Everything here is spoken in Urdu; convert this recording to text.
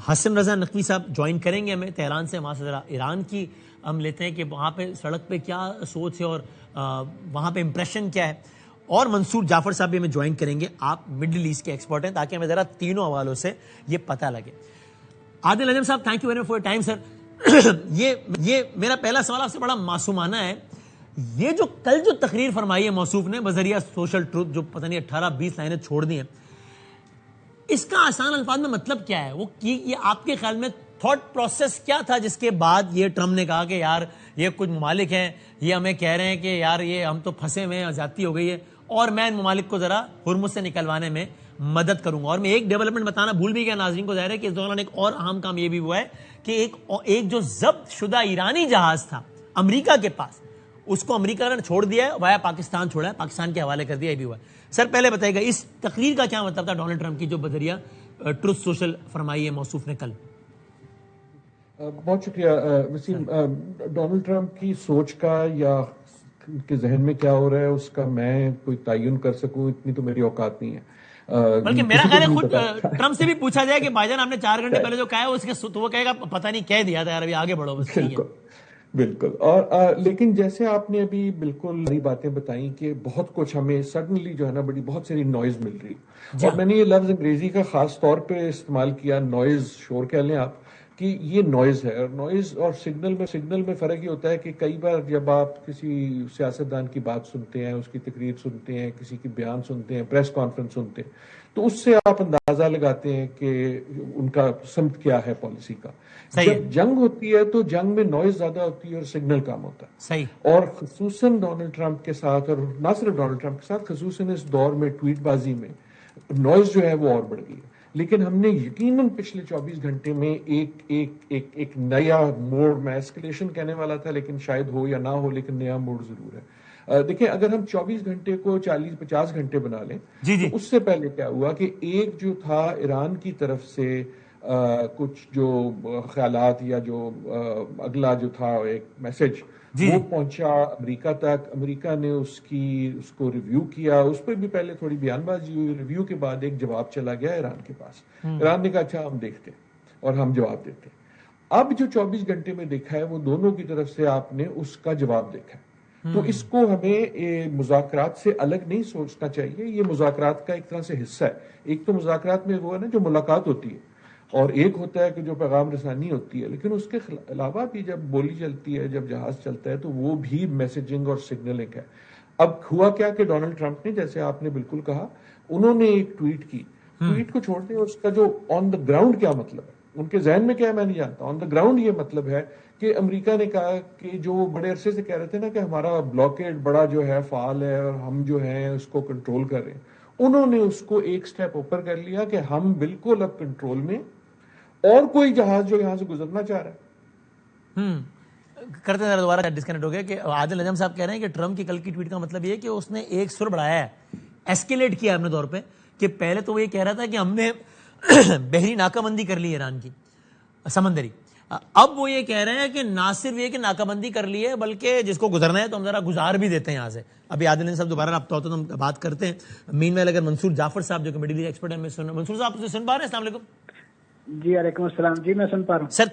حسن رضا نقوی صاحب جوائن کریں گے ہمیں تہران سے. وہاں سے ذرا ایران کی ہم لیتے ہیں کہ وہاں پہ سڑک پہ کیا سوچ ہے اور وہاں پہ امپریشن کیا ہے. اور منصور جعفر صاحب بھی ہمیں جوائن کریں گے, آپ مڈل ایسٹ کے ایکسپرٹ ہیں, تاکہ ہمیں ذرا تینوں حوالوں سے یہ پتہ لگے. عادل نجم صاحب, thank you very much for your time sir. یہ میرا پہلا سوال آپ سے بڑا معصومانہ ہے. یہ جو کل جو تقریر فرمائی ہے موصوف نے بذریعہ سوشل ٹروتھ, جو پتہ نہیں 18-20 لائنیں چھوڑ دی ہیں, اس کا آسان الفاظ میں مطلب کیا ہے؟ وہ یہ آپ کے خیال میں تھاٹ پروسیس کیا تھا جس کے بعد یہ ٹرمپ نے کہا کہ یار یہ کچھ ممالک ہیں, یہ ہمیں کہہ رہے ہیں کہ یار یہ ہم تو پھنسے ہوئے ہیں, زیادتی ہو گئی ہے, اور میں ان ممالک کو ذرا ہرمز سے نکلوانے میں مدد کروں گا. اور میں ایک ڈیولپمنٹ بتانا بھول بھی گیا ناظرین کو, ظاہر ہے کہ اس دوران ایک اور اہم کام یہ بھی ہوا ہے کہ ایک جو ضبط شدہ ایرانی جہاز تھا امریکہ کے پاس, اس کو امریکہ نے چھوڑ دیا ہے, وایا پاکستان چھوڑا ہے, پاکستان کے حوالے کر دیا, یہ بھی ہوا ہے. سر پہلے بتائیے گا اس تقریر کا کیا مطلب تھا ڈونلڈ ٹرمپ کی جو بذریعہ ٹروتھ سوشل فرمائی ہے موصوف نے کل؟ بہت شکریہ وسیم. ڈونلڈ ٹرمپ کی سوچ کا یا ان کے ذہن میں کیا ہو رہا ہے اس کا میں کوئی تعین کر سکوں اتنی تو میری اوقات نہیں ہے. بلکہ میرا خیال ہے خود ٹرمپ سے بھی پوچھا جائے کہ بھائی جان آپ نے 4 گھنٹے پہلے جو کہا ہے اس کے تو وہ کہے گا پتہ نہیں کہہ دیا تھا یار, ابھی آگے بڑھو بس. بالکل. اور لیکن جیسے آپ نے ابھی بالکل نئی باتیں بتائیں کہ بہت کچھ ہمیں سڈنلی جو ہے نا بہت ساری نوائز مل رہی, اور میں نے یہ لفظ انگریزی کا خاص طور پہ استعمال کیا, نوائز, شور کہہ لیں آپ, کہ یہ نوائز ہے. اور نوائز اور سگنل میں فرق یہ ہوتا ہے کہ کئی بار جب آپ کسی سیاستدان کی بات سنتے ہیں, اس کی تقریر سنتے ہیں, کسی کی بیان سنتے ہیں, پریس کانفرنس سنتے ہیں, تو اس سے آپ اندازہ لگاتے ہیں کہ ان کا سمت کیا ہے پالیسی کا. جب جنگ ہوتی ہے تو جنگ میں نوائز زیادہ ہوتی ہے اور سگنل کم ہوتا ہے. صحیح. اور خصوصاً ڈونلڈ ٹرمپ کے ساتھ, اور نہ صرف ڈونلڈ ٹرمپ کے ساتھ, خصوصاً اس دور میں ٹویٹ بازی میں نوائز جو ہے وہ اور بڑھ گئی ہے. لیکن ہم نے یقیناً پچھلے 24 گھنٹے میں ایک نیا موڑ, میں ایسکلیشن کہنے والا تھا لیکن شاید ہو یا نہ ہو, لیکن نیا موڑ ضرور ہے. دیکھیں, اگر ہم 24 گھنٹے کو 40-50 گھنٹے بنا لیں تو اس سے پہلے کیا ہوا کہ ایک جو تھا ایران کی طرف سے کچھ جو خیالات یا جو اگلا جو تھا ایک میسج وہ پہنچا امریکہ تک. امریکہ نے اس کو ریویو کیا, اس پہ بھی پہلے تھوڑی بیان بازی ہوئی, ریویو کے بعد ایک جواب چلا گیا ایران کے پاس. ایران نے کہا اچھا ہم دیکھتے اور ہم جواب دیتے. اب جو 24 گھنٹے میں دیکھا ہے وہ دونوں کی طرف سے آپ نے اس کا جواب دیکھا ہے. تو اس کو ہمیں مذاکرات سے الگ نہیں سوچنا چاہیے, یہ مذاکرات کا ایک طرح سے حصہ ہے. ایک تو مذاکرات میں وہ ہے نا جو ملاقات ہوتی ہے, اور ایک ہوتا ہے کہ جو پیغام رسانی ہوتی ہے, لیکن اس کے علاوہ بھی جب بولی چلتی ہے, جب جہاز چلتا ہے, تو وہ بھی میسیجنگ اور سگنلنگ ہے. اب ہوا کیا کہ ڈونلڈ ٹرمپ نے, جیسے آپ نے بالکل کہا, انہوں نے ایک ٹویٹ کی. ٹویٹ کو چھوڑ دیں, اس کا جو آن دا گراؤنڈ کیا مطلب ہے, ان کے ذہن میں کیا ہے میں نہیں جانتا. آن دا گراؤنڈ یہ مطلب ہے کہ امریکہ نے کہا کہ جو بڑے عرصے سے کہہ رہے تھے نا کہ ہمارا بلاکیڈ بڑا جو ہے فعال ہے اور ہم جو ہیں اس کو کنٹرول کر رہے ہیں, انہوں نے اس کو ایک سٹیپ اوپر کر لیا کہ ہم بالکل اب کنٹرول میں, اور کوئی جہاز جو یہاں سے گزرنا چاہ رہا ہے. کرتے ہیں دوبارہ ڈسکنیکٹ ہو گیا کہ عادل نجم صاحب کہہ رہے ہیں کہ ٹرمپ کی کل کی ٹویٹ کا مطلب یہ ہے کہ اس نے ایک سر بڑھایا ہے, ایسکیلیٹ کیا اپنے طور پہ, کہ پہلے تو وہ یہ کہہ رہا تھا کہ ہم نے بحری ناکہ بندی کر لی ایران کی سمندری, اب وہ یہ کہہ رہے ہیں کہ نہ صرف یہ کہ ناکہ بندی کر لی ہے بلکہ جس کو گزرنا ہے تو ہم ذرا گزار بھی دیتے ہیں یہاں سے. ابھی عادل نجم صاحب دوبارہ رابطہ ہوتا ہے تو ہم بات کرتے ہیں. مین ویل اگر منصور جعفر صاحب جو کہ مڈل ایسٹ ایکسپرٹ ہیں, منصور صاحب سن پا رہے ہیں؟ السلام علیکم. جی وعلیکم السلام. جی میں سن پا رہا ہوں سر.